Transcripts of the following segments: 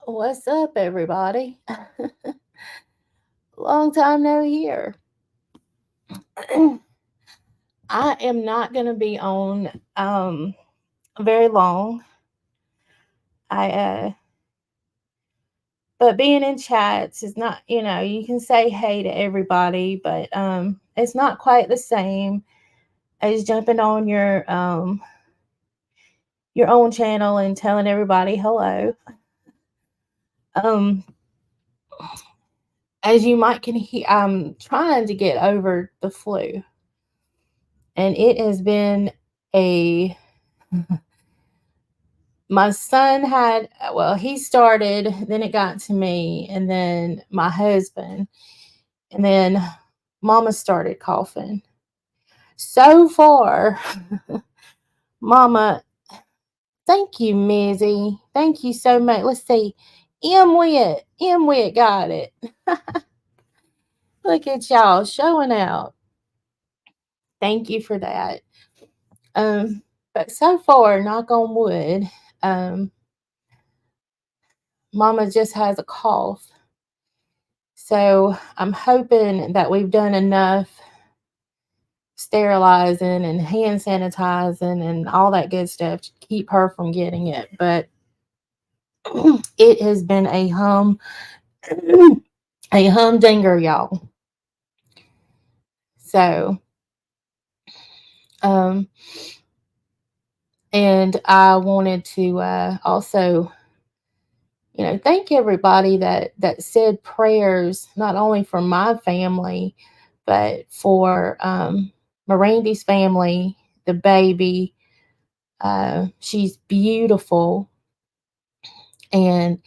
What's up, everybody? Long time no hear. I am not going to be on very long. I but being in chats is not, you can say hey to everybody, but it's not quite the same as jumping on your own channel and telling everybody hello. Um as you might can hear, I'm trying to get over the flu, and it has been a my son had, well, he started, then it got to me, and then my husband, and then mama started coughing. So far, mama, thank you, Mizzy. Thank you so much. Let's see. M Wit got it. Look at y'all showing out. Thank you for that. Um, but so far, knock on wood, um, mama just has a cough. So I'm hoping that we've done enough sterilizing and hand sanitizing and all that good stuff to keep her from getting it. But it has been a humdinger, y'all. So, um, and I wanted to also, thank everybody that said prayers not only for my family, but for Mirandy's family, the baby. She's beautiful. And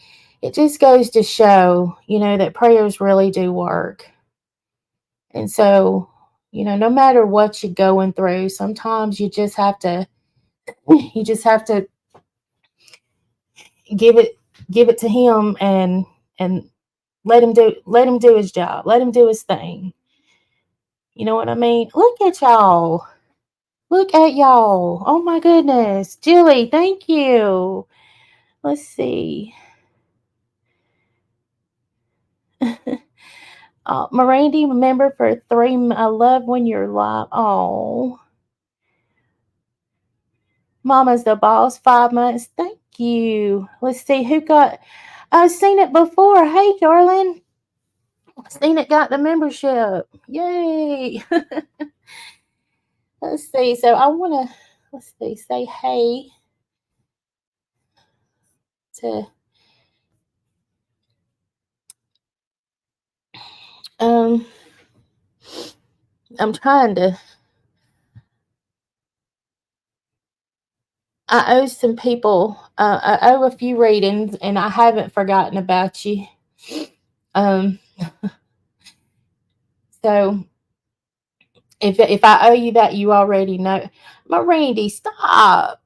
it just goes to show, that prayers really do work. And so, no matter what you're going through, sometimes you just have to give it give it to him, and let him do his job. Let him do his thing. You know what I mean? Look at y'all. Look at y'all. Oh my goodness. Julie, thank you. Let's see. Mirandy, remember for 3. I love when you're live. Oh, Mama's the boss. 5 months. Thank you. Let's see who got. I've seen it before. Hey, darling. Seen it got the membership. Yay. Let's see. So I want to, let's see, say hey to, um, I'm trying to, I owe some people, I owe a few readings, and I haven't forgotten about you. Um, so if I owe you that, you already know. Mirandy, stop.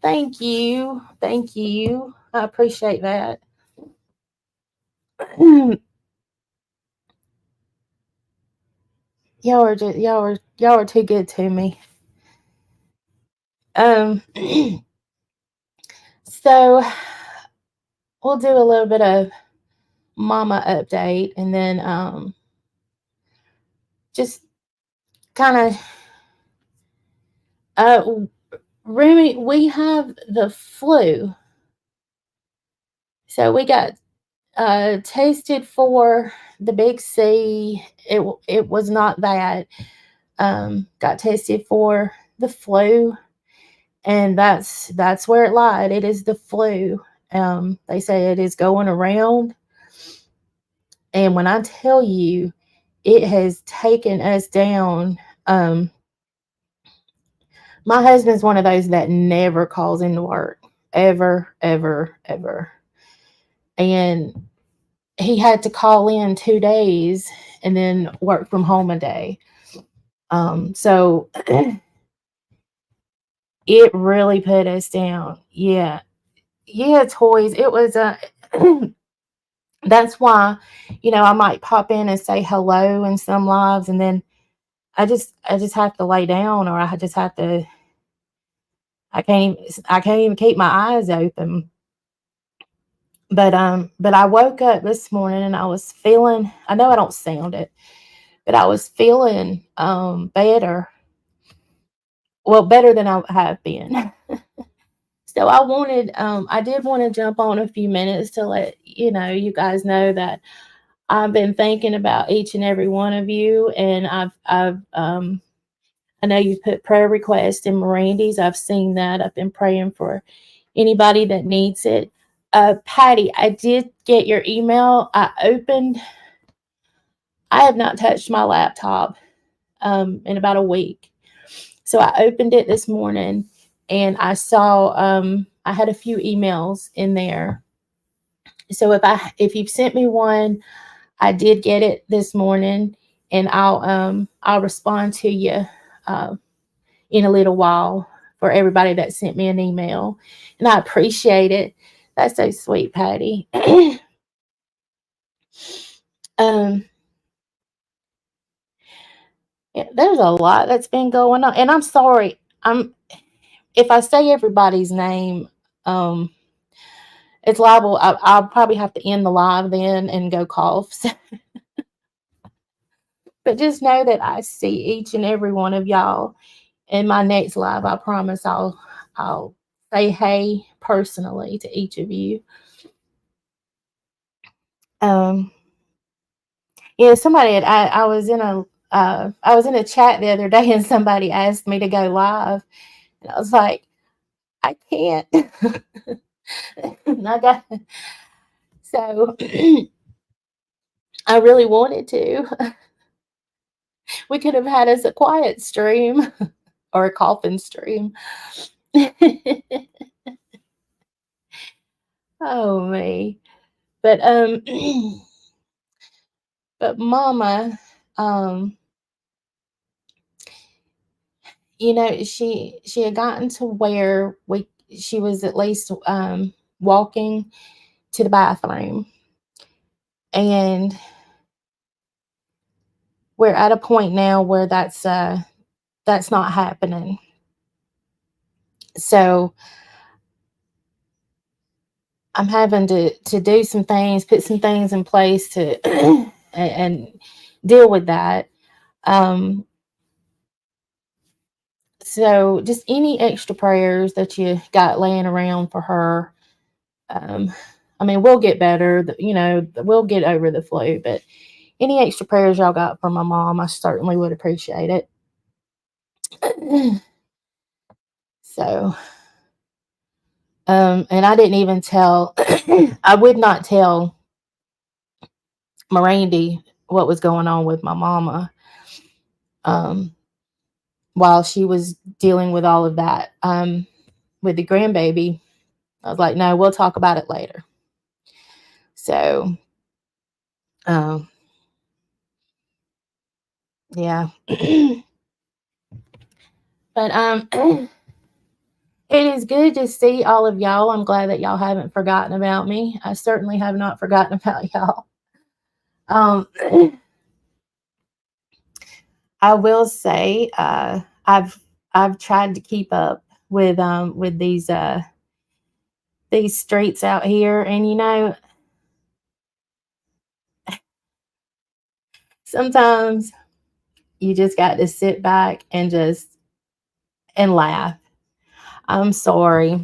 Thank you. Thank you. I appreciate that. Y'all are too good to me. Um so we'll do a little bit of mama update, and then just kind of uh Rumi, we have the flu. So we got tested for the big C. It was not that. Got tested for the flu, and that's where it lied. It is the flu. They say it is going around, and when I tell you, it has taken us down. My husband's one of those that never calls into work, ever, ever, ever, and he had to call in 2 days and then work from home a day. So it really put us down. Yeah, yeah, toys. It was a. That's why, I might pop in and say hello in some lives, and then I just have to lay down, or I just have to. I can't even keep my eyes open. But I woke up this morning and I was feeling, I know I don't sound it, but I was feeling better. Well, better than I have been. So I did want to jump on a few minutes to let you guys know that I've been thinking about each and every one of you, and I know you've put prayer requests in Mirandy's. I've seen that. I've been praying for anybody that needs it. Patty, I did get your email. I have not touched my laptop in about a week. So I opened it this morning and I saw I had a few emails in there. So if you've sent me one, I did get it this morning, and I'll respond to you uh, in a little while for everybody that sent me an email, and I appreciate it. That's so sweet, Patty. um, yeah, there's a lot that's been going on, and I'm sorry. I'm If I say everybody's name, um, it's liable. I'll probably have to end the live then and go cough. But just know that I see each and every one of y'all in my next live. I promise I'll say hey personally to each of you. Um, yeah, I was in a chat the other day and somebody asked me to go live, and I was like, I can't. I got so I really wanted to. We could have had us a quiet stream or a coffin stream. Oh me. But but mama, um, she had gotten to where we she was at least walking to the bathroom, and we're at a point now where that's not happening. So I'm having to do some things, put some things in place to and deal with that. Um, so just any extra prayers that you got laying around for her. Um, I mean, we'll get better. We'll get over the flu, but any extra prayers y'all got for my mom, I certainly would appreciate it. So, and I didn't even tell, I would not tell Mirandy what was going on with my mama um, while she was dealing with all of that with the grandbaby. I was like, no, we'll talk about it later. So, um, yeah. But it is good to see all of y'all. I'm glad that y'all haven't forgotten about me. I certainly have not forgotten about y'all. Um, I will say I've tried to keep up with these streets out here, and sometimes you just got to sit back and just and laugh. I'm sorry,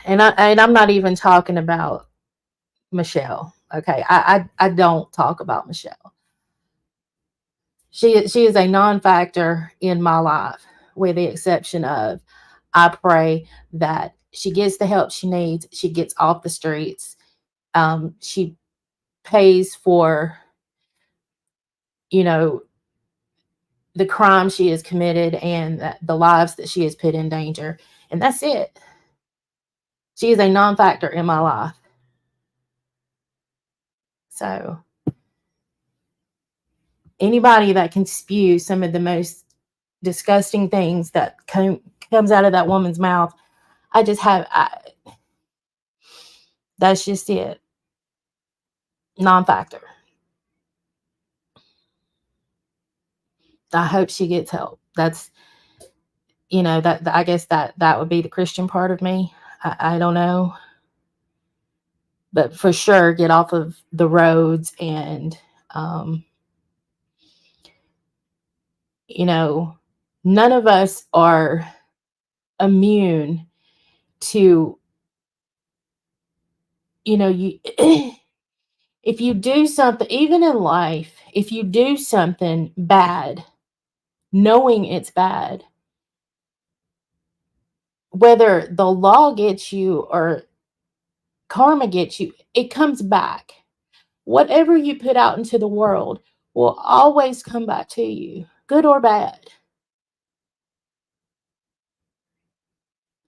and I'm not even talking about Michelle. Okay, I don't talk about Michelle. She is a non-factor in my life, with the exception of I pray that she gets the help she needs. She gets off the streets. She pays for you know the crime she has committed and the lives that she has put in danger, and that's it. She is a non-factor in my life. So anybody that can spew some of the most disgusting things that comes out of that woman's mouth, that's just it. Non-factor. I hope she gets help. That's I guess that would be the Christian part of me. I don't know, but for sure, get off of the roads and, um, you know, none of us are immune to, you if you do something, even in life, if you do something bad, knowing it's bad, whether the law gets you or karma gets you, it comes back. Whatever you put out into the world will always come back to you, good or bad.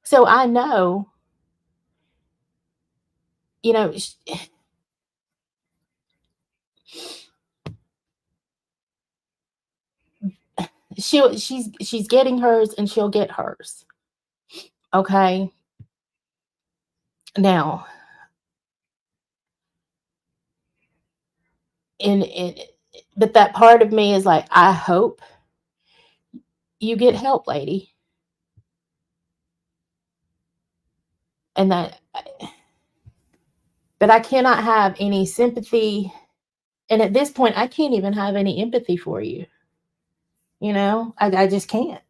So I know, you know, she's getting hers and she'll get hers. Okay. Now, in but that part of me is like, I hope you get help, lady. And that, but I cannot have any sympathy. And at this point, I can't even have any empathy for you. I just can't.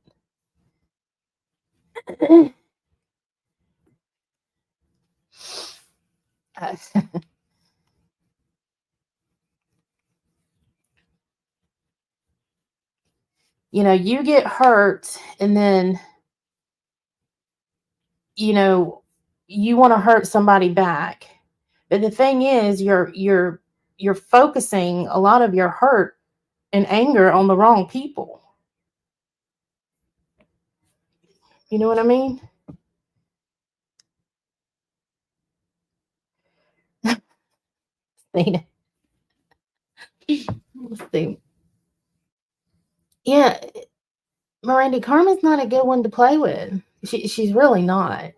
You get hurt and then, you know, you want to hurt somebody back. But the thing is, you're focusing a lot of your hurt and anger on the wrong people. You know what I mean? Let's see. Yeah, Miranda, Carmen's not a good one to play with. She's really not.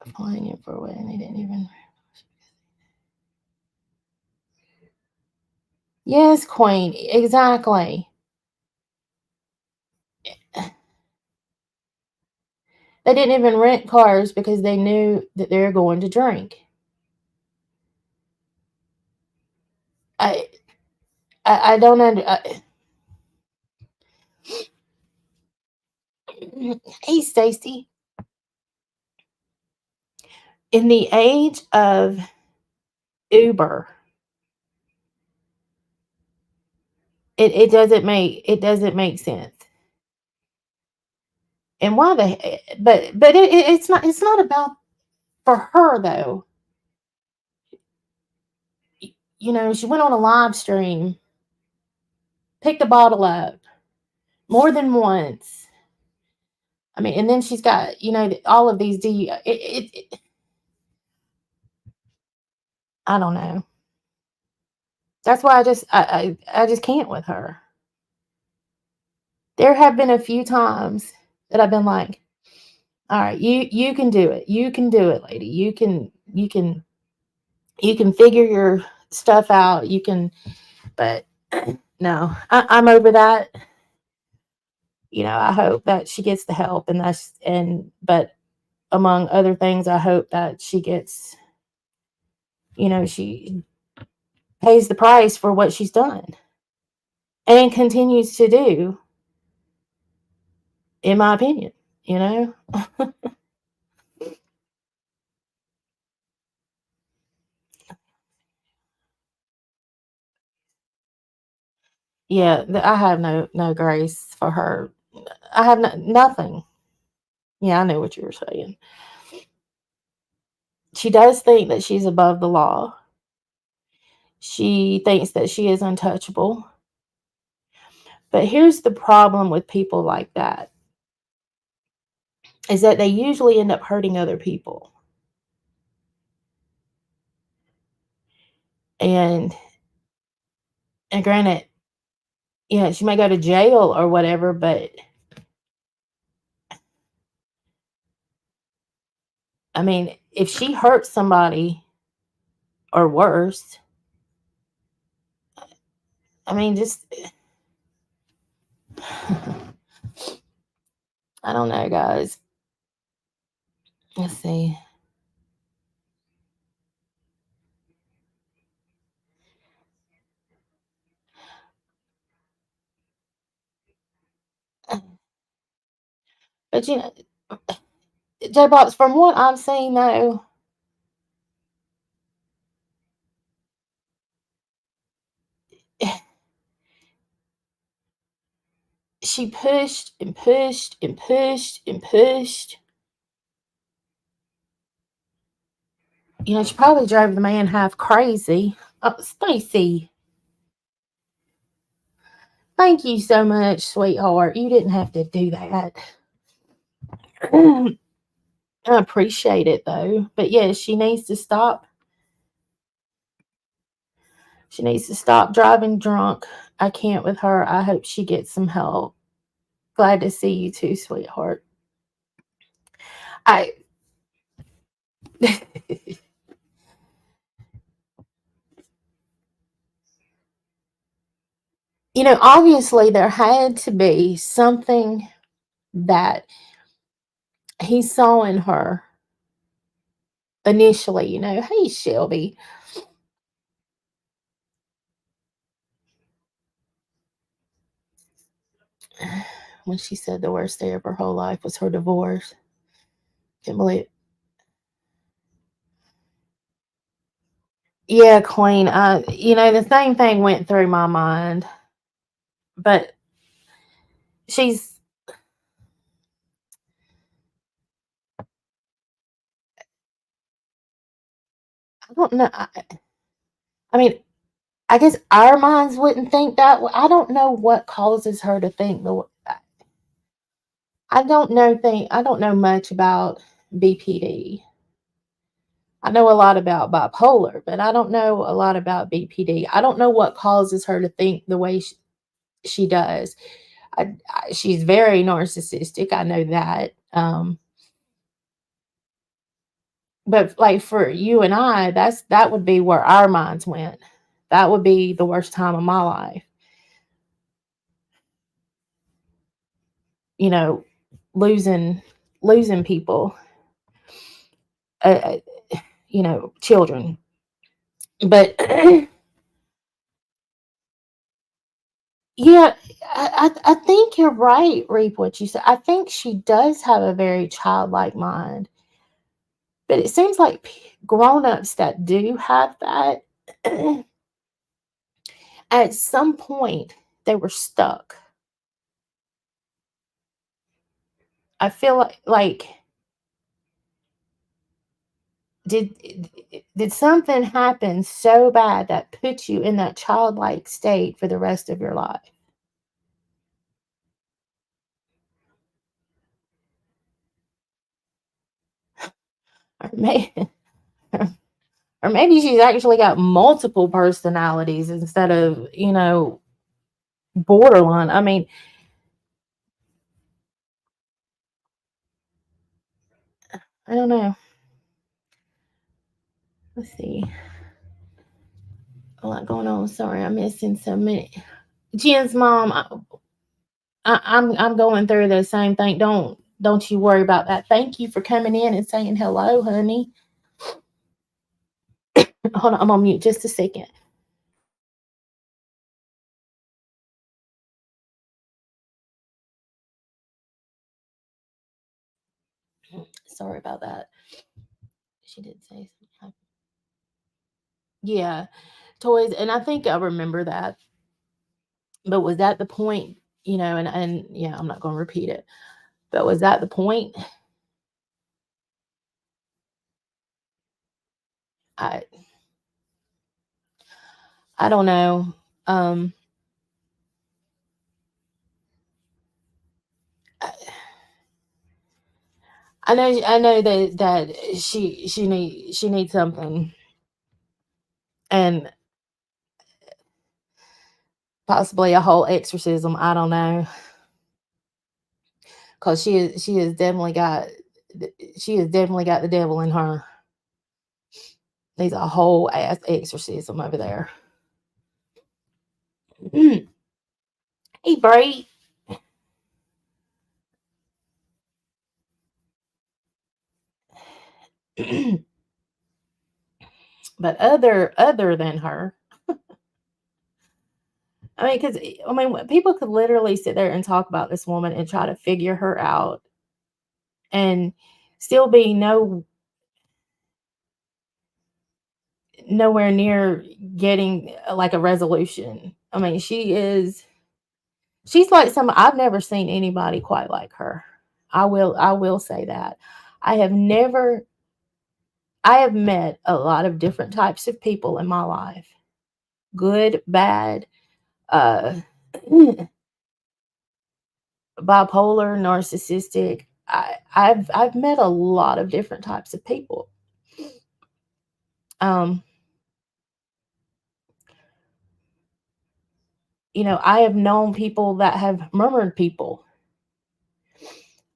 Applying it for a way, and they didn't even. Yes, Queen, exactly. They didn't even rent cars because they knew that they were going to drink. I I don't under. Hey, Stacy. In the age of Uber, it doesn't make sense. And why the but it's not about for her though. She went on a live stream, picked a bottle up more than once. I mean, and then she's got all of these I don't know. That's why I just can't with her. There have been a few times that I've been like, all right, you can do it. You can do it, lady. You can figure your stuff out. You can, but no, I'm over that. I hope that she gets the help, but among other things, I hope that she pays the price for what she's done and continues to do, in my opinion, you know? Yeah, I have no grace for her. I have nothing. Yeah, I know what you were saying. She does think that she's above the law. She thinks that she is untouchable. But here's the problem with people like that is that they usually end up hurting other people. And and granted, yeah, she may go to jail or whatever, but I mean, if she hurts somebody or worse, I mean, just I don't know, guys. Let's see. But J Box, from what I've seen though, she pushed and pushed and pushed and pushed. She probably drove the man half crazy. Stacy, thank you so much, sweetheart. You didn't have to do that. I appreciate it though. But yes, she needs to stop. She needs to stop driving drunk. I can't with her. I hope she gets some help. Glad to see you too, sweetheart. I obviously there had to be something that he saw in her initially. Hey, Shelby. When she said the worst day of her whole life was her divorce. Can't believe. Yeah, Queen. The same thing went through my mind, but she's. I don't know. I mean, I guess our minds wouldn't think that. I don't know what causes her to think the. I don't know much about BPD. I know a lot about bipolar, but I don't know a lot about BPD. I don't know what causes her to think the way she does. She's very narcissistic. I know that. But like for you and I, that would be where our minds went. That would be the worst time of my life. You know, losing people, uh, children. But yeah, I think you're right, Reap. What you said. I think she does have a very childlike mind. But it seems like grown-ups that do have that, at some point, they were stuck. I feel like did did something happen so bad that puts you in that childlike state for the rest of your life? Or or maybe she's actually got multiple personalities instead of, borderline. I mean, I don't know. Let's see. A lot going on. Sorry, I'm missing so many. Jen's mom, I'm going through the same thing. Don't you worry about that. Thank you for coming in and saying hello, honey. Hold on, I'm on mute just a second. Sorry about that. She did say something. Yeah, toys, and I think I remember that. But was that the point? And yeah, I'm not going to repeat it. But was that the point? I I don't know. Um, I, I know that she needs something, and possibly a whole exorcism. I don't know, because she has definitely got the devil in her. Needs a whole ass exorcism over there. Hey, Bray. But other than her, I mean, because I mean, people could literally sit there and talk about this woman and try to figure her out and still be nowhere near getting like a resolution. I mean, she's like some I've never seen anybody quite like her. I will say that. I have never I have met a lot of different types of people in my life. Good, bad, uh bipolar, narcissistic. I've met a lot of different types of people. Um, I have known people that have murdered people.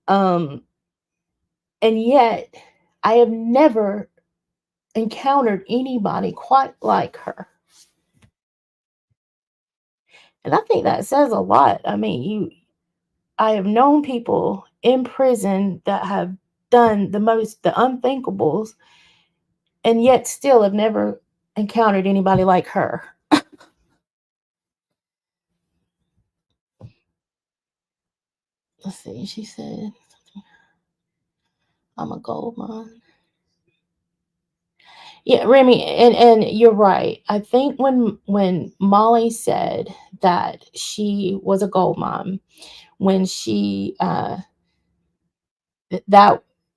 Um, and yet I have never encountered anybody quite like her. And I think that says a lot. I mean, I have known people in prison that have done the unthinkables, and yet still have never encountered anybody like her. Let's see, she said, I'm a gold mine. Yeah, Remy, and you're right. I think when Molly said that she was a gold mine, when she that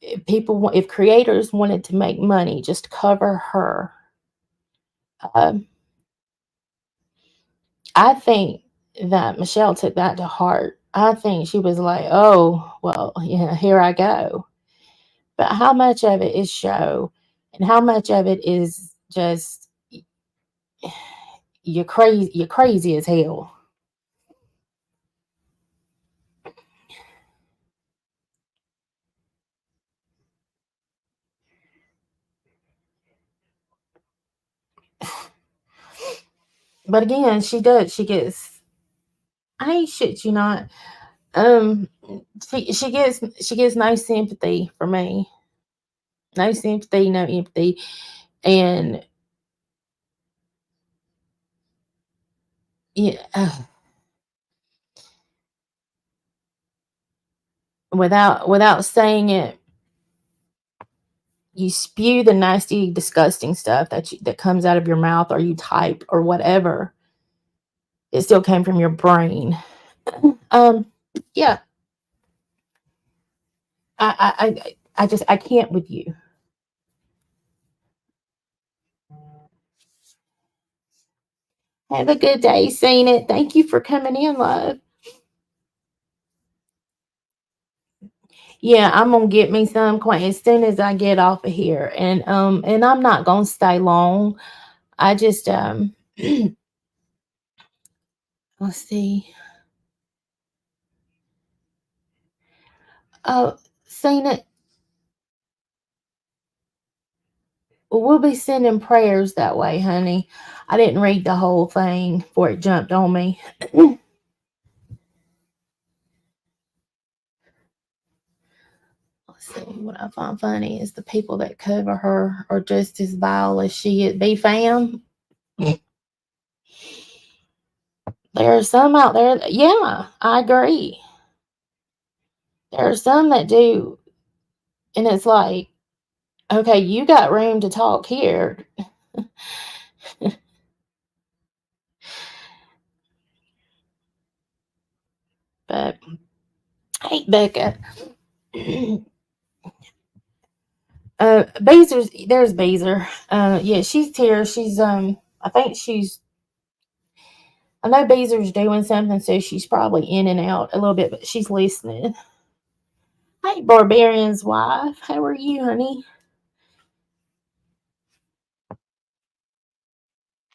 if creators wanted to make money, just cover her, um, I think that Michelle took that to heart. I think she was like, "Oh, well, yeah, here I go." But how much of it is show, and how much of it is just you're crazy as hell. But again, she gets I ain't shit you not. Um she gets no sympathy for me. No sympathy, no empathy. And yeah, without saying it, you spew the nasty, disgusting stuff that comes out of your mouth, or you type or whatever. It still came from your brain. Um, yeah, I can't with you. Have a good day, seen it. Thank you for coming in, love. Yeah, I'm gonna get me some quite as soon as I get off of here, and I'm not gonna stay long. I just let's see. Oh, seen it. We'll be sending prayers that way, honey. I didn't read the whole thing before it jumped on me. Let's see. What I find funny is the people that cover her are just as vile as she is. B fam. There are some out there. Yeah, I agree. There are some that do, and it's like, okay, you got room to talk here, but hey, Becca. There's Beezer. Yeah, she's here. I think I know Beezer's doing something, so she's probably in and out a little bit, but she's listening. Hey, Barbarian's wife. How are you, honey?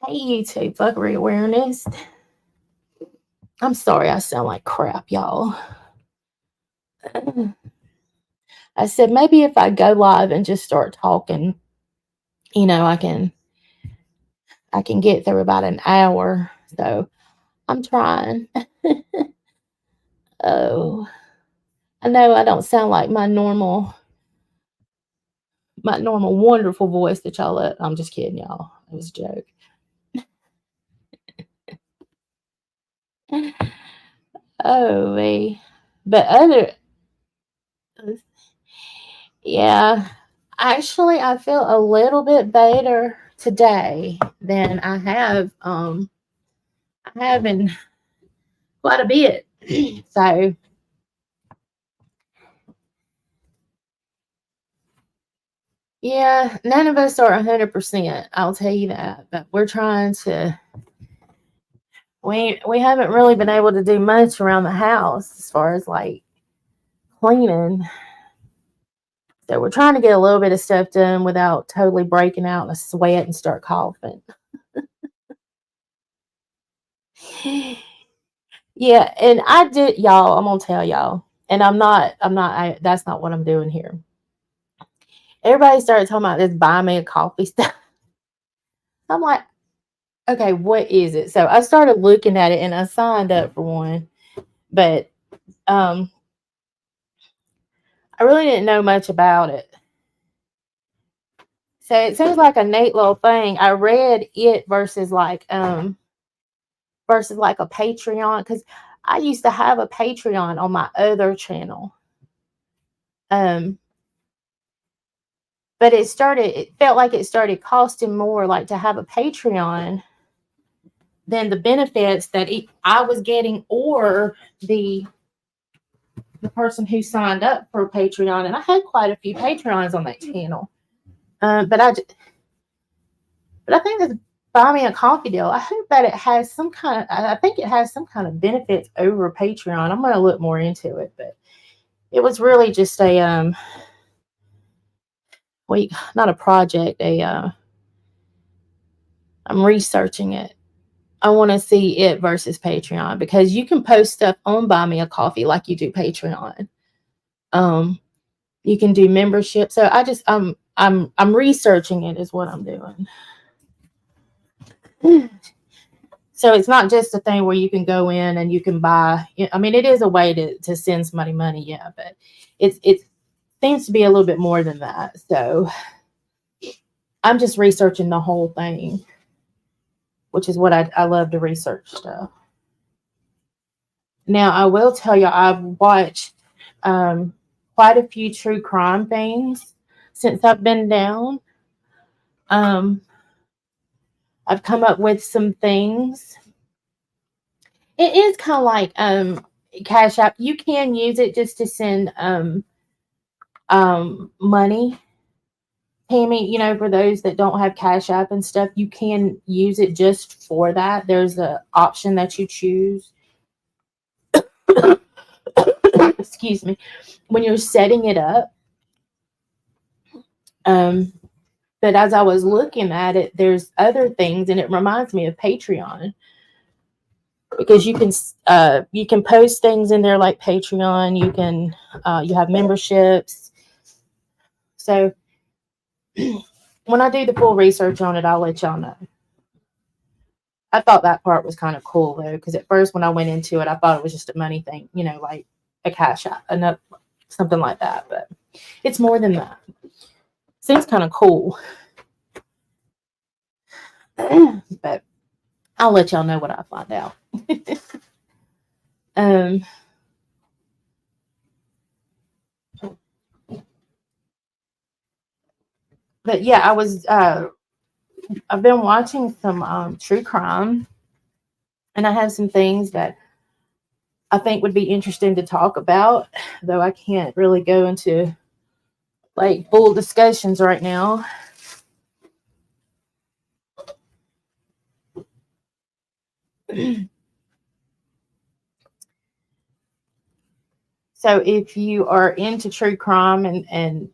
Hey, you too, fuckery awareness. I'm sorry I sound like crap, y'all. I said maybe if I go live and just start talking, you know, I can get through about an hour. So I'm trying. Oh, I know I don't sound like my my normal wonderful voice that y'all love. I'm just kidding, y'all. It was a joke. Oh, me. But other, yeah. Actually, I feel a little bit better today than I have in quite a bit. So yeah, none of us are 100%. I'll tell you that. But we're trying to. We haven't really been able to do much around the house as far as like cleaning. So we're trying to get a little bit of stuff done without totally breaking out in a sweat and start coughing. Yeah, and I did, y'all. I'm gonna tell y'all, and that's not what I'm doing here. Everybody started talking about this buy me a coffee stuff. I'm like, okay, what is it? So I started looking at it, and I signed up for one, but um, I really didn't know much about it. So it seems like a neat little thing. I read it versus like a Patreon, because I used to have a Patreon on my other channel. Um, but it felt like it started costing more like to have a Patreon than the benefits that I was getting, or the person who signed up for Patreon. And I had quite a few Patreons on that channel. But I think this buy me a coffee deal, I hope that it has some kind of, I think it has some kind of benefits over Patreon. I'm going to look more into it, but it was really just a week, not a project. I'm researching it. I want to see it versus Patreon, because you can post stuff on Buy Me a Coffee like you do Patreon. You can do membership. So I'm researching it is what I'm doing. So it's not just a thing where you can go in and you can buy. I mean, it is a way to send somebody money, yeah, but it seems to be a little bit more than that. So I'm just researching the whole thing, which is what I love to research stuff. Now, I will tell you, I've watched quite a few true crime things since I've been down. Um, I've come up with some things. It is kind of like Cash App. You can use it just to send money. Tammy, for those that don't have Cash App and stuff, you can use it just for that. There's an option that you choose. Excuse me. When you're setting it up. But as I was looking at it, there's other things, and it reminds me of Patreon, because you can post things in there like Patreon. You have memberships. So when I do the full research on it, I'll let y'all know. I thought that part was kind of cool though, because at first when I went into it, I thought it was just a money thing, like a Cash App, something like that. But it's more than that. Seems kind of cool. But I'll let y'all know what I find out. But yeah, I've been watching some true crime, and I have some things that I think would be interesting to talk about, though I can't really go into like full discussions right now. So if you are into true crime, and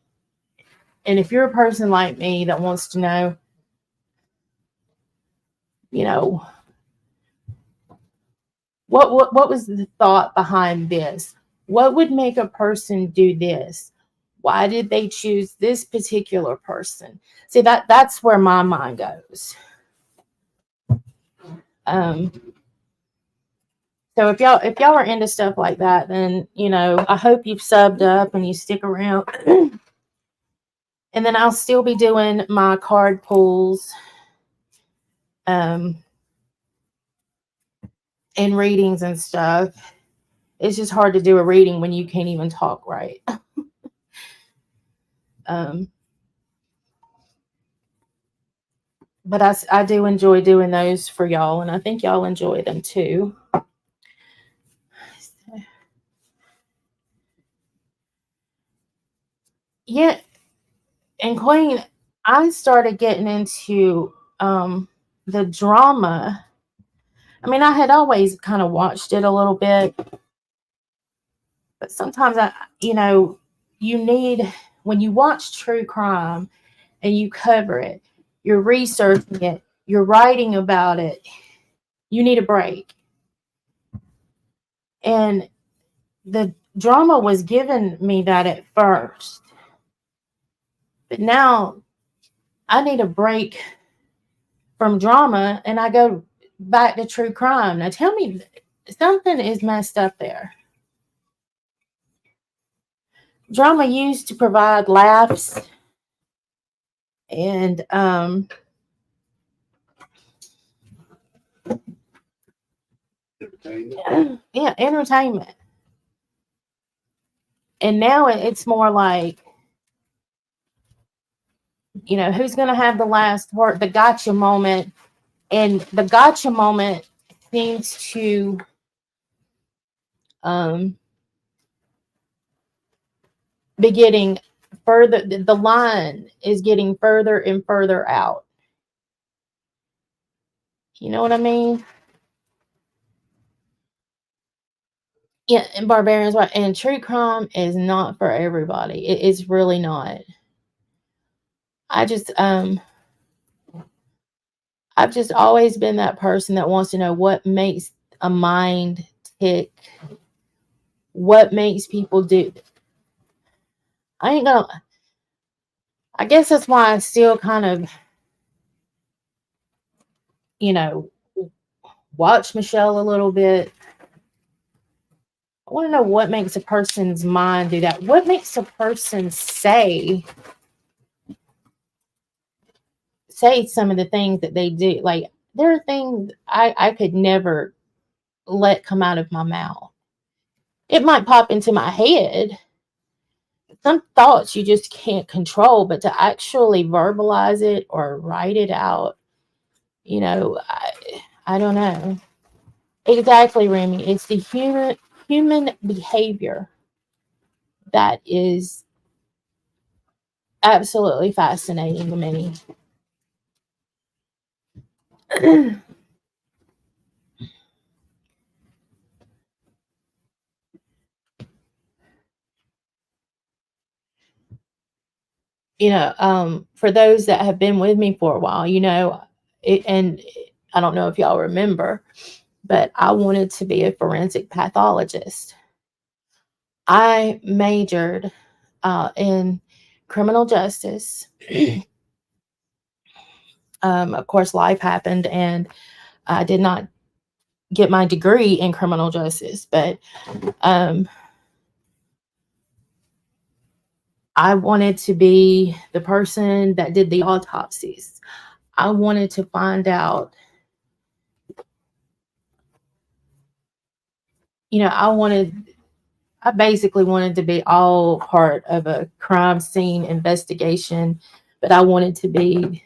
if you're a person like me that wants to know, what was the thought behind this? What would make a person do this? Why did they choose this particular person? See, that's where my mind goes. So if y'all are into stuff like that, then I hope you've subbed up and you stick around. And then I'll still be doing my card pulls um, and readings and stuff. It's just hard to do a reading when you can't even talk right. Um, but I do enjoy doing those for y'all, and I think y'all enjoy them too. Yeah, and Queen, I started getting into the drama. I mean, I had always kind of watched it a little bit, but sometimes you know, you need, when you watch true crime and you cover it, you're researching it, you're writing about it, you need a break. And the drama was giving me that at first, but now I need a break from drama and I go back to true crime. Now tell me, something is messed up there. Drama used to provide laughs and yeah, entertainment. And now it's more like, you know, who's going to have the last word, the gotcha moment. And the gotcha moment seems to um, be getting further, the line is getting further and further out. You know what I mean? Yeah, and barbarians, right? And true crime is not for everybody. It is really not. I just I've just always been that person that wants to know what makes a mind tick, what makes people do. I ain't gonna, I guess that's why I still kind of, you know, watch Michelle a little bit. I want to know what makes a person's mind do that. What makes a person say some of the things that they do? Like, there are things I could never let come out of my mouth. It might pop into my head. Some thoughts you just can't control, but to actually verbalize it or write it out, you know, I don't know. Exactly, Remy. It's the human behavior that is absolutely fascinating to me. For those that have been with me for a while, and I don't know if y'all remember, but I wanted to be a forensic pathologist. I majored in criminal justice. Of course, life happened, and I did not get my degree in criminal justice, but um, I wanted to be the person that did the autopsies. I wanted to find out, I basically wanted to be all part of a crime scene investigation, but I wanted to be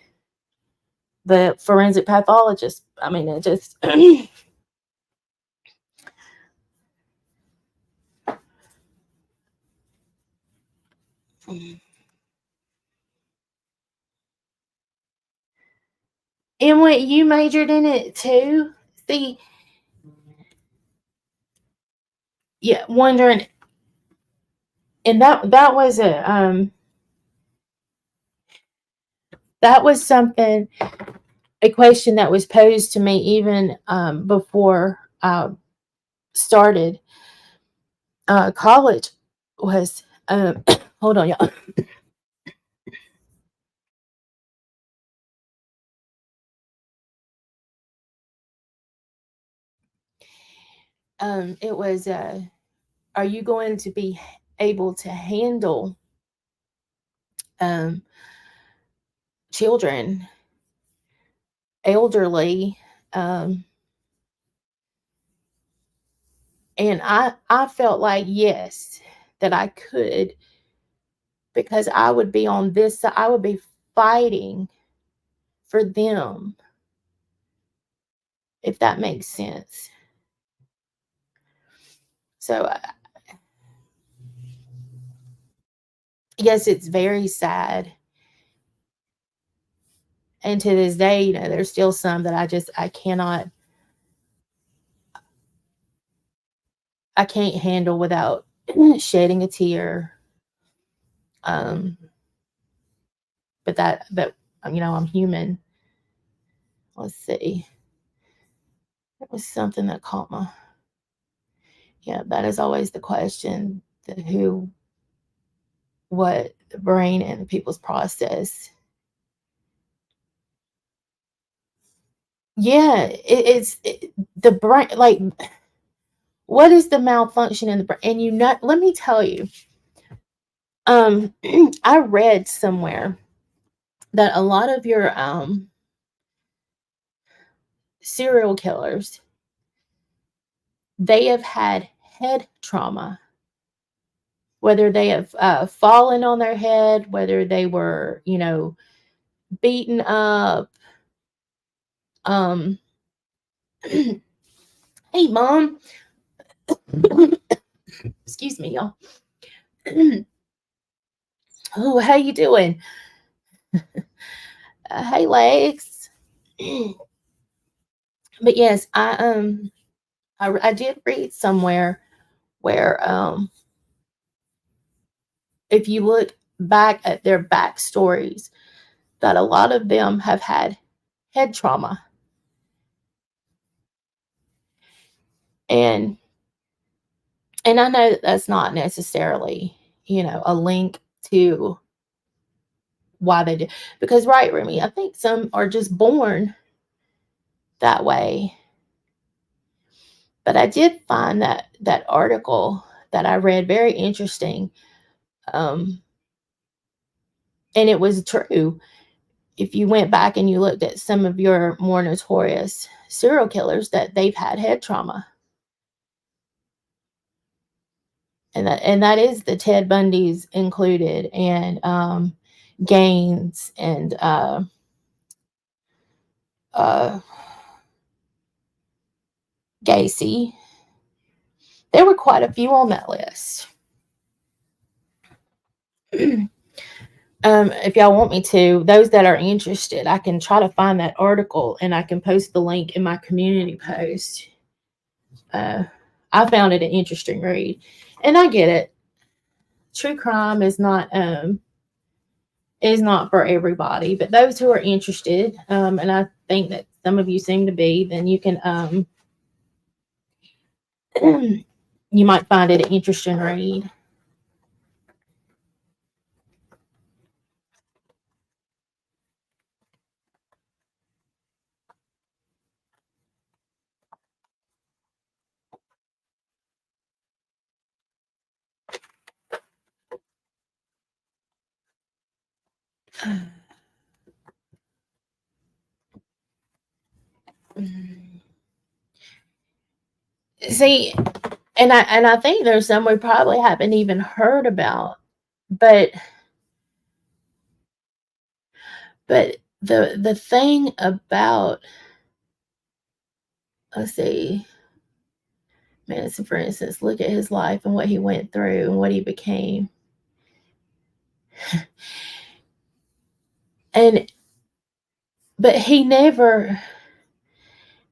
the forensic pathologist. I mean, it just, and what, you majored in it too? See, yeah, wondering, and that was something, a question that was posed to me even before I started college was, hold on, y'all. It was, are you going to be able to handle um, children, elderly, um, and I felt like, yes, that I could, because I would be on this side, I would be fighting for them, if that makes sense. So, yes, it's very sad, and to this day, there's still some that I cannot, I can't handle without shedding a tear, um, but, I'm human. Let's see. It was something that caught my, yeah, that is always the question, the who, what, the brain and the people's process. Yeah, the brain, like, what is the malfunction in the brain? And let me tell you, um, I read somewhere that a lot of your serial killers, they have had head trauma, whether they have fallen on their head, whether they were, beaten up. Um, hey, mom. Excuse me, y'all. Oh, how you doing? Hey, Lex. But yes, I did read somewhere where if you look back at their backstories, that a lot of them have had head trauma, and I know that that's not necessarily, a link to why they do, because, right, Remy, I think some are just born that way. But I did find that article that I read very interesting, um, and it was true. If you went back and you looked at some of your more notorious serial killers, that they've had head trauma, and that is the Ted Bundys included, and Gaines, and uh, Gacy. There were quite a few on that list. If y'all want me to, those that are interested, I can try to find that article and I can post the link in my community post. Uh, I found it an interesting read, and I get it. True crime is not for everybody, but those who are interested, and I think that some of you seem to be, then you can you might find it an interesting read. See, and I think there's some we probably haven't even heard about, but the thing about, let's see, Manson, for instance, look at his life and what he went through and what he became. And but he never,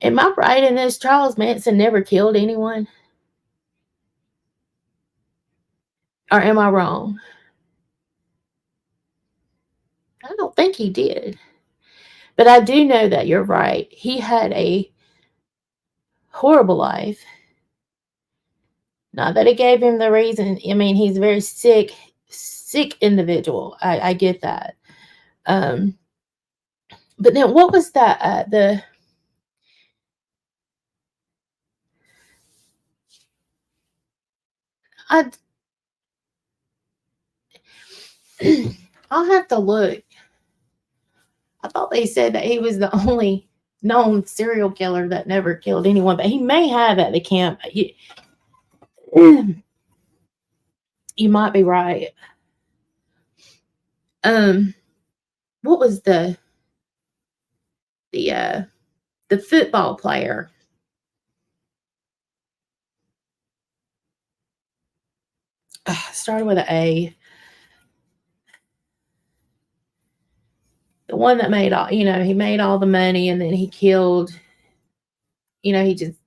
am I right in this? Charles Manson never killed anyone? Or am I wrong? I don't think he did. But I do know that you're right. He had a horrible life. Not that it gave him the reason. I mean, he's a very sick individual. I get that. Um, but then what was that? The I I'll have to look. I thought they said that he was the only known serial killer that never killed anyone, but he may have at the camp. You might be right. Um, what was the the football player? Started with an A. The one that made all, he made all the money and then he killed, he just,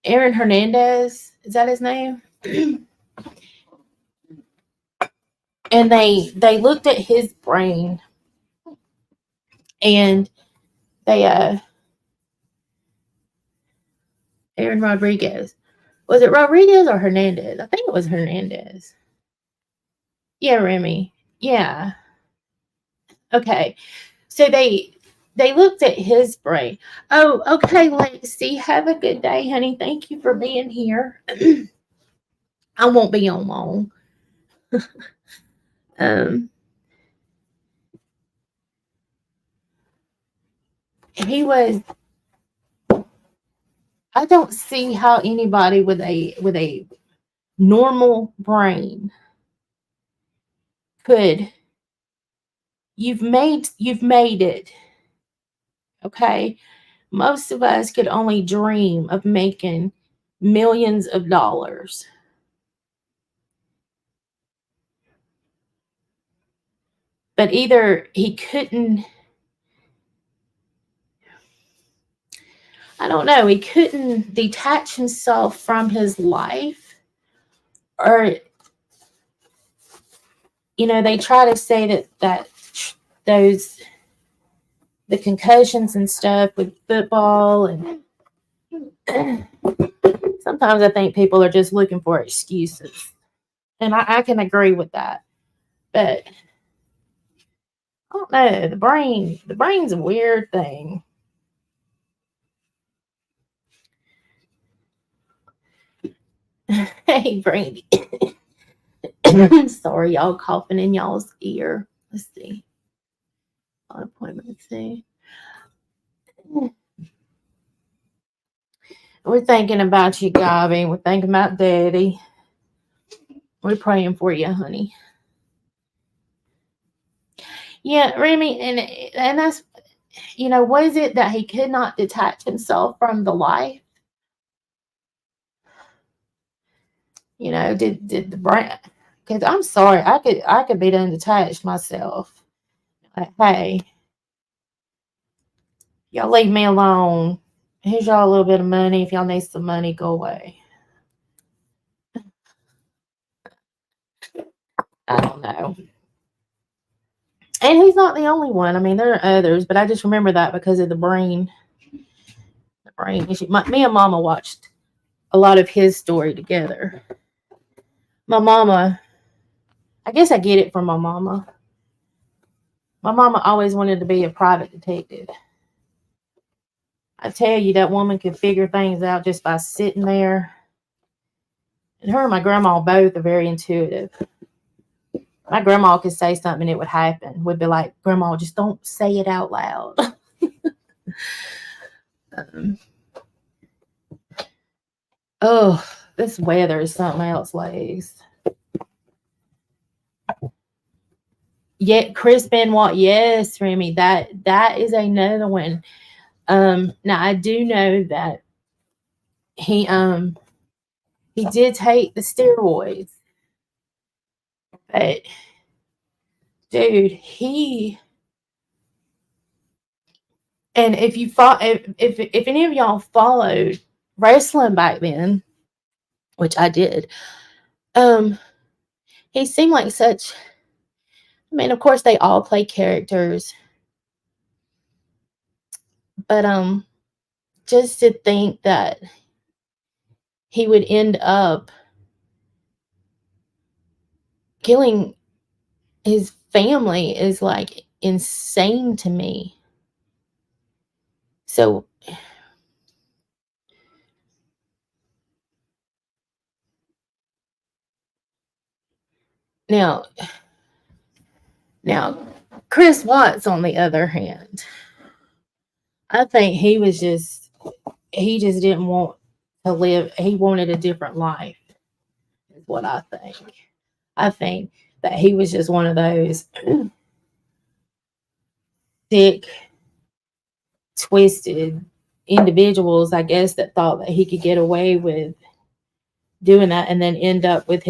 Aaron Hernandez, is that his name? And they looked at his brain and they Aaron Rodriguez. Was it Rodriguez or Hernandez? I think it was Hernandez. Yeah, Remy. Yeah. Okay. So they looked at his brain. Oh, okay, Lacey. Have a good day, honey. Thank you for being here. I won't be on long. um he was I don't see how anybody with a normal brain could you've made it. Okay. Most of us could only dream of making millions of dollars. But either he couldn't, I don't know, he couldn't detach himself from his life, or they try to say that those the concussions and stuff with football, and sometimes I think people are just looking for excuses. And I can agree with that. But I don't know, the brain's a weird thing. Hey Brandy. Sorry, y'all coughing in y'all's ear. Let's see. Appointment. Let's see. We're thinking about you, Gabi. We're thinking about Daddy. We're praying for you, honey. Yeah, Remy, and that's was it that he could not detach himself from the life? Did the brain? Because I'm sorry, I could be done detached myself. Like, hey, y'all leave me alone. Here's y'all a little bit of money. If y'all need some money, go away. I don't know. And he's not the only one. I mean, there are others, but I just remember that because of the brain. The brain issue. Me and Mama watched a lot of his story together. My mama, I guess I get it from my mama. My mama always wanted to be a private detective. I tell you, that woman could figure things out just by sitting there. And her and my grandma both are very intuitive. My grandma could say something and it would happen. We'd be like, Grandma, just don't say it out loud. um, oh, this weather is something else, ladies. Yeah, Chris Benoit, yes, Remy, that is another one. Now I do know that he did take the steroids, but dude, and if you fought, if any of y'all followed wrestling back then, which I did, um, he seemed like such. I mean, of course, they all play characters, but just to think that he would end up killing his family is like insane to me. So Now, now, Chris Watts, on the other hand, I think he just didn't want to live. He wanted a different life, is what I think. I think that he was just one of those sick, twisted individuals, I guess, that thought that he could get away with doing that and then end up with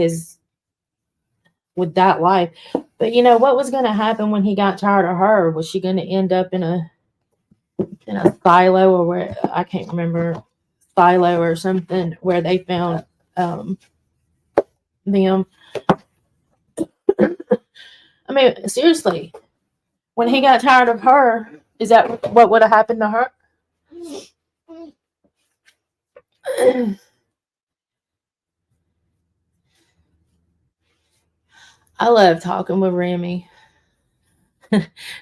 that life. But you know what was going to happen when he got tired of her? Was she going to end up in a silo, or where, I can't remember, silo or something, where they found um, them? I mean, seriously, when he got tired of her, is that what would have happened to her? I love talking with Remy.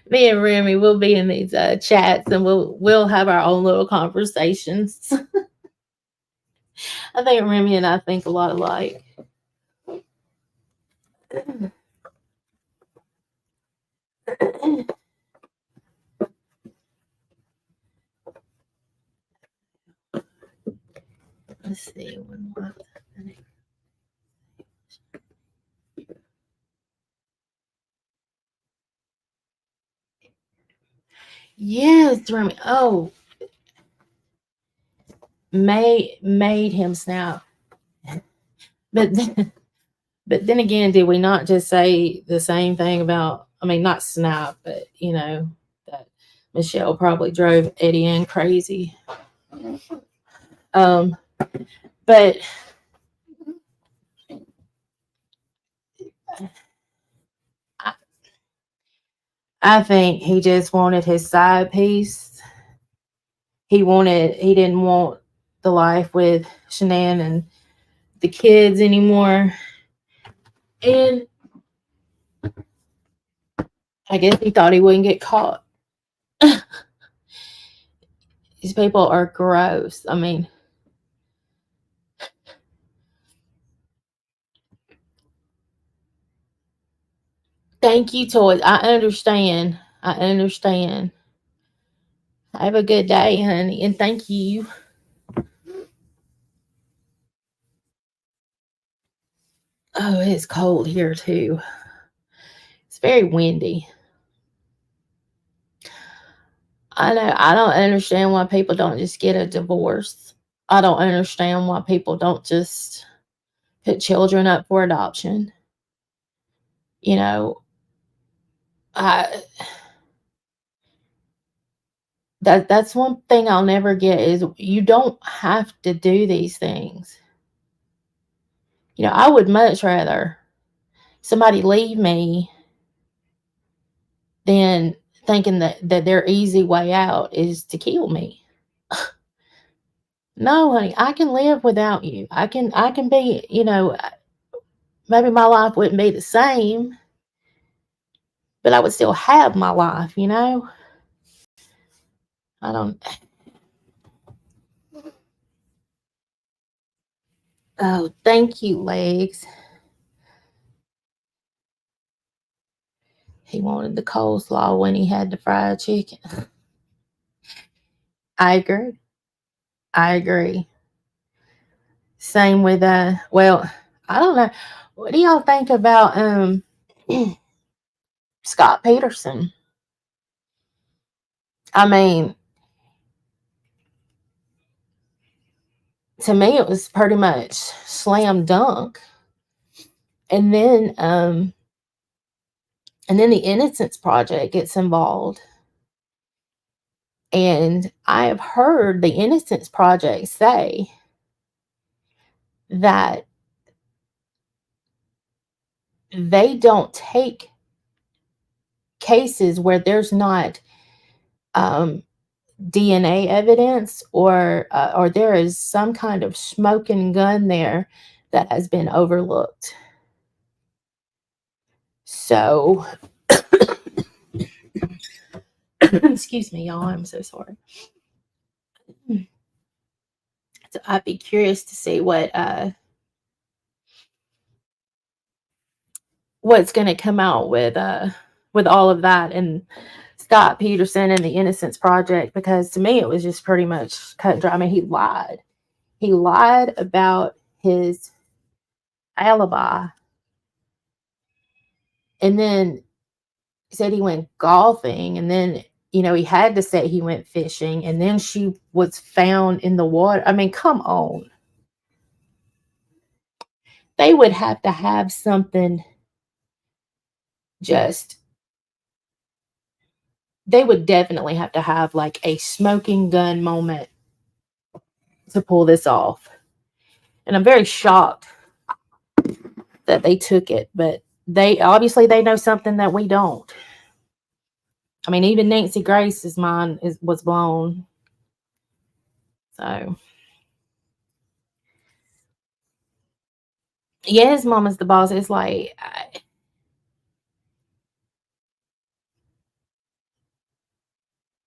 Me and Remy will be in these chats, and we'll have our own little conversations. I think Remy and I think a lot alike. Let's see. Yes, Remy. Oh, made him snap. But but then again, did we not just say the same thing about? I mean, not snap, but that Michelle probably drove Eddie Ann crazy. Um, but I, I think he just wanted his side piece. He didn't want the life with Shanann and the kids anymore. And I guess he thought he wouldn't get caught. These people are gross. I mean, thank you, Toys. I understand. I understand. Have a good day, honey, and thank you. Oh, it's cold here too. It's very windy. I know. I don't understand why people don't just get a divorce. I don't understand why people don't just put children up for adoption. You know, I that's one thing I'll never get is you don't have to do these things. I would much rather somebody leave me than thinking that their easy way out is to kill me. No, honey, I can live without you. I can be, maybe my life wouldn't be the same, but I would still have my life. I don't. Oh, thank you, Legs. He wanted the coleslaw when he had the fried chicken. I agree. I agree. Same with well, I don't know. What do y'all think about Scott Peterson? I mean, to me it was pretty much slam dunk. And then the Innocence Project gets involved. And I have heard the Innocence Project say that they don't take cases where there's not um, DNA evidence, or there is some kind of smoking gun there that has been overlooked. So, excuse me, y'all. I'm so sorry. So I'd be curious to see what's going to come out with all of that and Scott Peterson and the Innocence Project, because to me it was just pretty much cut and dry. I mean, he lied. He lied about his alibi, and then said he went golfing, and then he had to say he went fishing, and then she was found in the water. I mean, come on. They would have to have something, just they would definitely have to have like a smoking gun moment to pull this off. And I'm very shocked that they took it, but they know something that we don't. I mean, even Nancy Grace's mind was blown. So yeah, his mama's the boss. It's like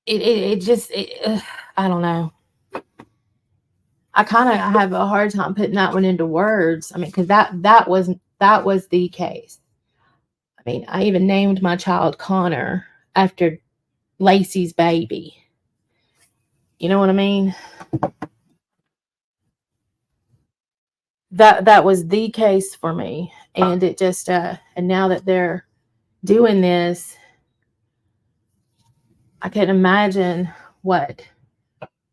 it just I don't know. I kind of have a hard time putting that one into words. I mean, because that was the case. I mean, I even named my child Connor after Lacey's baby. You know what I mean? That was the case for me, and it just and now that they're doing this, I can imagine what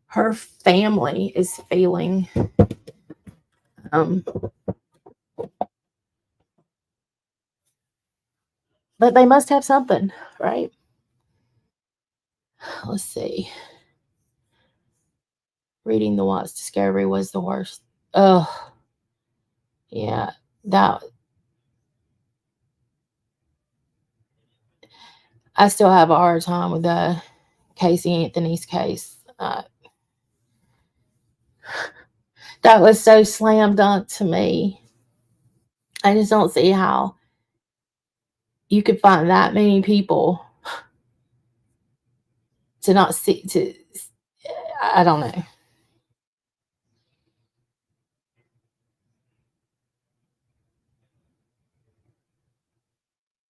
her family is feeling. Um, but they must have something, right? Let's see. Reading the Watts discovery was the worst. Oh, yeah. That I still have a hard time with Casey Anthony's case. That was so slam dunk to me. I just don't see how you could find that many people to not see to. I don't know.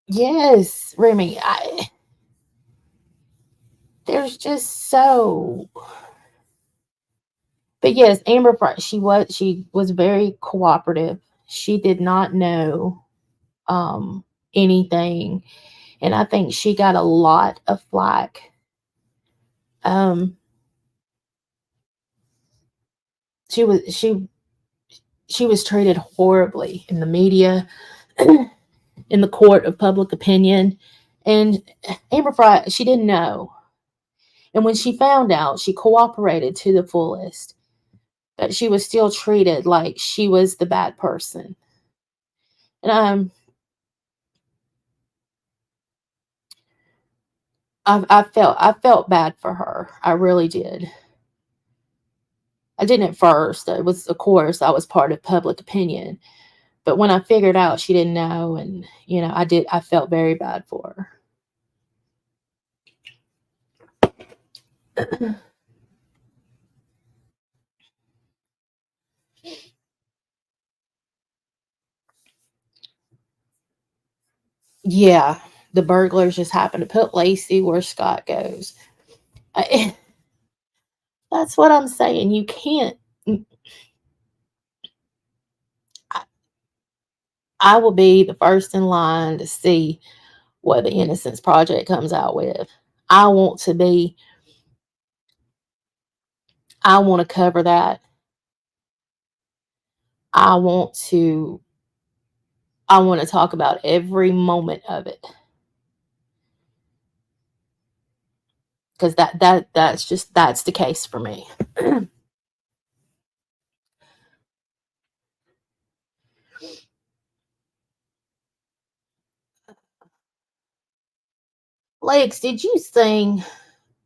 Yes, Remy. There's just so. But yes, Amber Price. She was very cooperative. She did not know um, anything, and I think she got a lot of flack. Um, she was she she was treated horribly in the media, in the court of public opinion, and Amber Fry, she didn't know, and when she found out, she cooperated to the fullest, but she was still treated like she was the bad person, and I felt bad for her. I really did. I didn't at first. It was, of course, I was part of public opinion. But when I figured out she didn't know, and I felt very bad for her. Yeah, the burglars just happened to put Lacey where Scott goes. I, that's what I'm saying. You can't. I, I will be the first in line to see what the Innocence Project comes out with. I want to be. I want to cover that. I want to. I want to talk about every moment of it, because that's the case for me. Lex, did you sing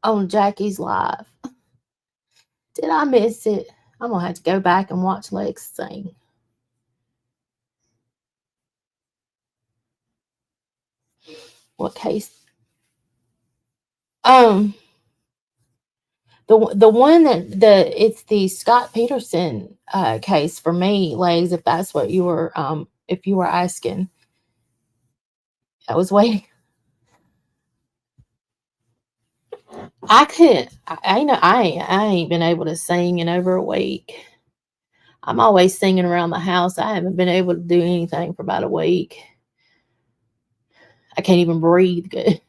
on Jackie's live? Did I miss it? I'm gonna have to go back and watch Lex sing. What case? Um, the one that it's the Scott Peterson case for me, Legs. If that's what you were if you were asking. I was waiting. I couldn't. I ain't been able to sing in over a week. I'm always singing around the house. I haven't been able to do anything for about a week. I can't even breathe good.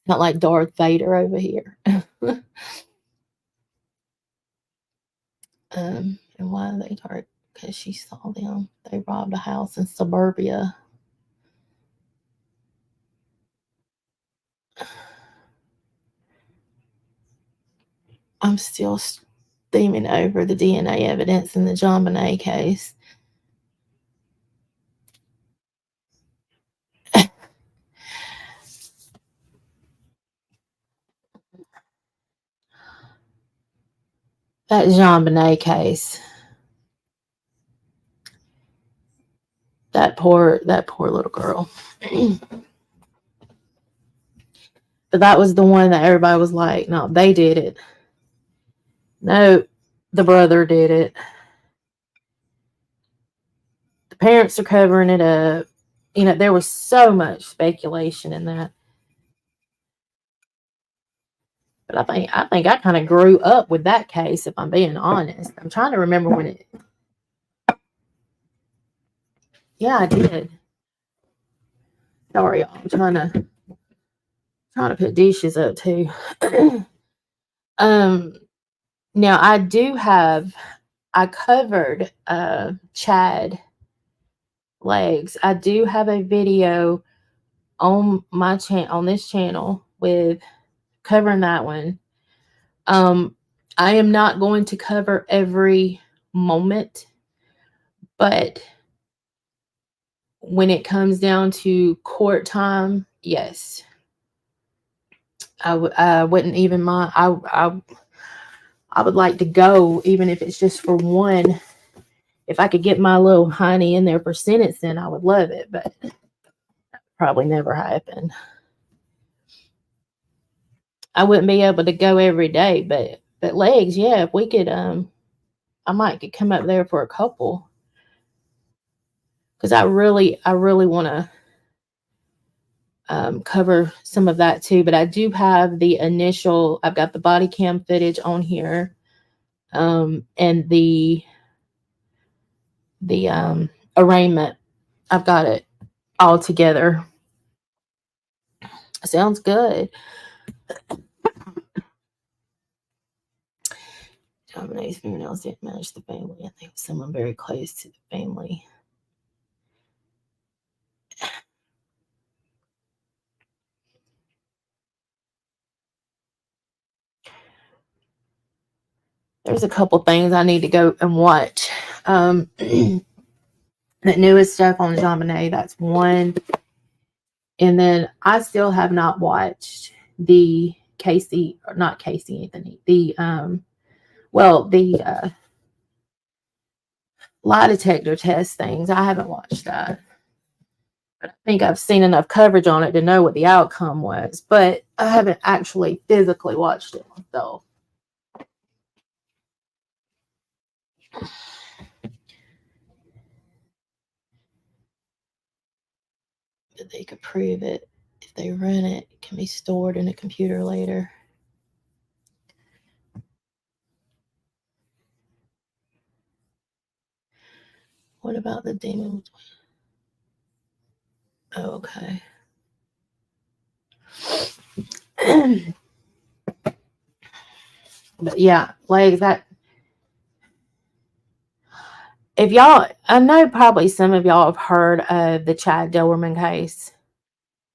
Not like Darth Vader over here. And why are they dark? Because she saw them. They robbed a house in suburbia. I'm still steaming over the DNA evidence in the JonBenét case. That JonBenét case. That poor little girl. But that was the one that everybody was like, no, they did it. No, the brother did it. The parents are covering it up. You know, there was so much speculation in that. But I think I kind of grew up with that case, if I'm being honest. I'm trying to remember when it. Yeah, I did. Sorry, y'all. I'm trying to put dishes up too. Now I covered Chad legs. I do have a video on my on this channel with covering that one. I am not going to cover every moment, but when it comes down to court time, yes, I wouldn't even mind. I would like to go, even if it's just for one. If I could get my little honey in there for sentencing, I would love it, but probably never happen. I wouldn't be able to go every day, but legs, yeah, if we could, I might could come up there for a couple, because I really want to cover some of that too. But I do have the initial. I've got the body cam footage on here, and the arraignment. I've got it all together. Sounds good. JonBenét's fingernails didn't match the family. I think someone very close to the family. There's a couple things I need to go and watch. The newest stuff on JonBenét, that's one. And then I still have not watched the Casey, or not Casey Anthony, the lie detector test things. I haven't watched that. But I think I've seen enough coverage on it to know what the outcome was. But I haven't actually physically watched it myself. But they could prove it. If they run it, it can be stored in a computer later. What about the demon? Oh, okay. But yeah, like that. If y'all, I know probably some of y'all have heard of the Chad Doberman case.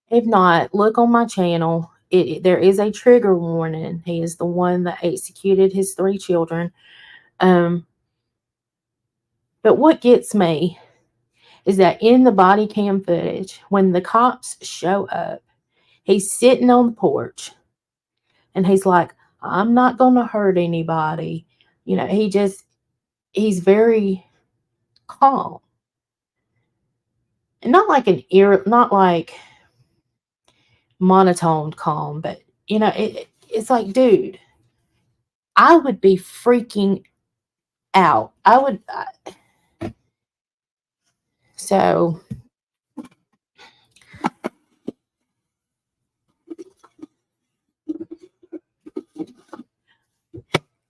If not, look on my channel. There is a trigger warning. He is the one that executed his 3 children. But what gets me is that in the body cam footage, when the cops show up, he's sitting on the porch and he's like, I'm not going to hurt anybody. You know, he's very calm. And not like not like monotone calm, but you know, it's like, dude, I would be freaking out. So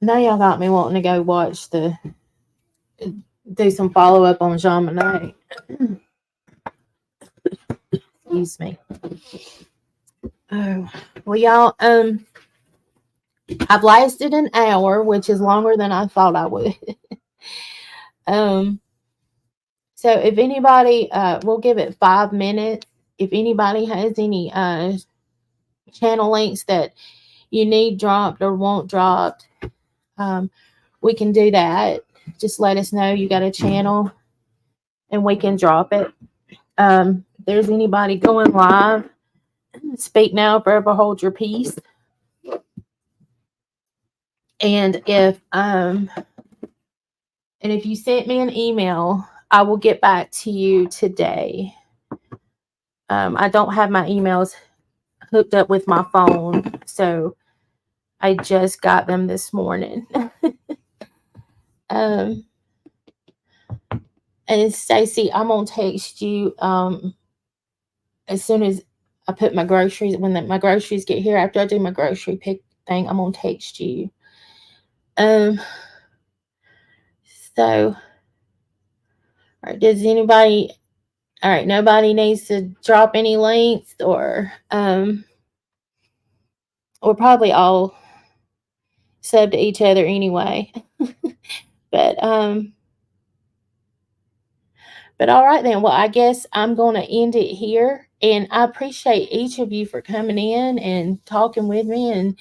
Now y'all got me wanting to go watch do some follow up on Jean Monnet. Excuse me. Oh, well, y'all, I've lasted an hour, which is longer than I thought I would. um, so if anybody, we'll give it 5 minutes. If anybody has any channel links that you need dropped or want dropped, we can do that. Just let us know you got a channel and we can drop it. If there's anybody going live, speak now, forever hold your peace. And if you sent me an email, I will get back to you today. I don't have my emails hooked up with my phone, so I just got them this morning. And Stacy, I'm gonna text you as soon as I put my groceries, my groceries get here, after I do my grocery pick thing, I'm gonna text you. So, all right, does anybody? All right, nobody needs to drop any links, or we're probably all sub to each other anyway. But all right then. Well, I guess I'm going to end it here, and I appreciate each of you for coming in and talking with me and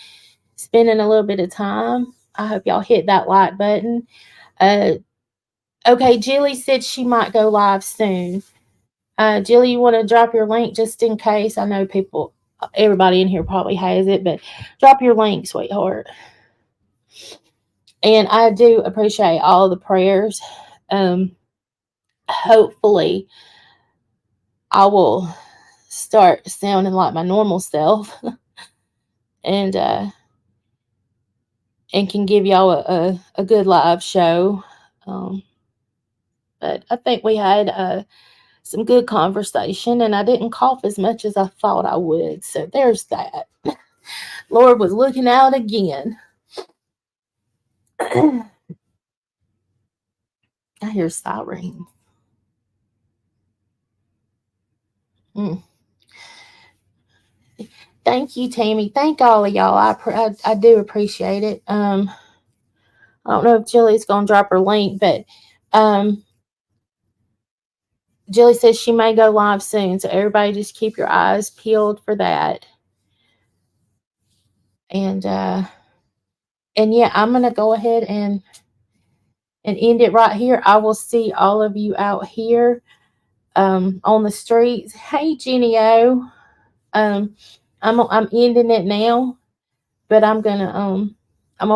spending a little bit of time. I hope y'all hit that like button. Okay, Jilly said she might go live soon. Jilly, you want to drop your link just in case? I know everybody in here probably has it, but drop your link, sweetheart. And I do appreciate all the prayers. Hopefully, I will start sounding like my normal self, and can give y'all a good live show. But I think we had some good conversation, and I didn't cough as much as I thought I would. So there's that. Lord was looking out again. I hear siren. Thank you, Tammy. Thank all of y'all. I do appreciate it. I don't know if Jilly's gonna drop her link, but Jilly says she may go live soon, so everybody just keep your eyes peeled for that. And yeah, I'm gonna go ahead and end it right here. I will see all of you out here on the streets. Hey, Jenny O. I'm ending it now, but I'm gonna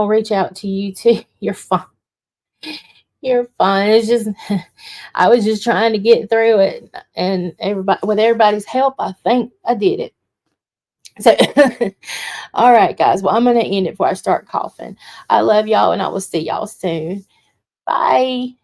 reach out to you too. You're fine. You're fine. It's just I was just trying to get through it, and with everybody's help, I think I did it. So, all right, guys. Well, I'm gonna end it before I start coughing. I love y'all, and I will see y'all soon. Bye.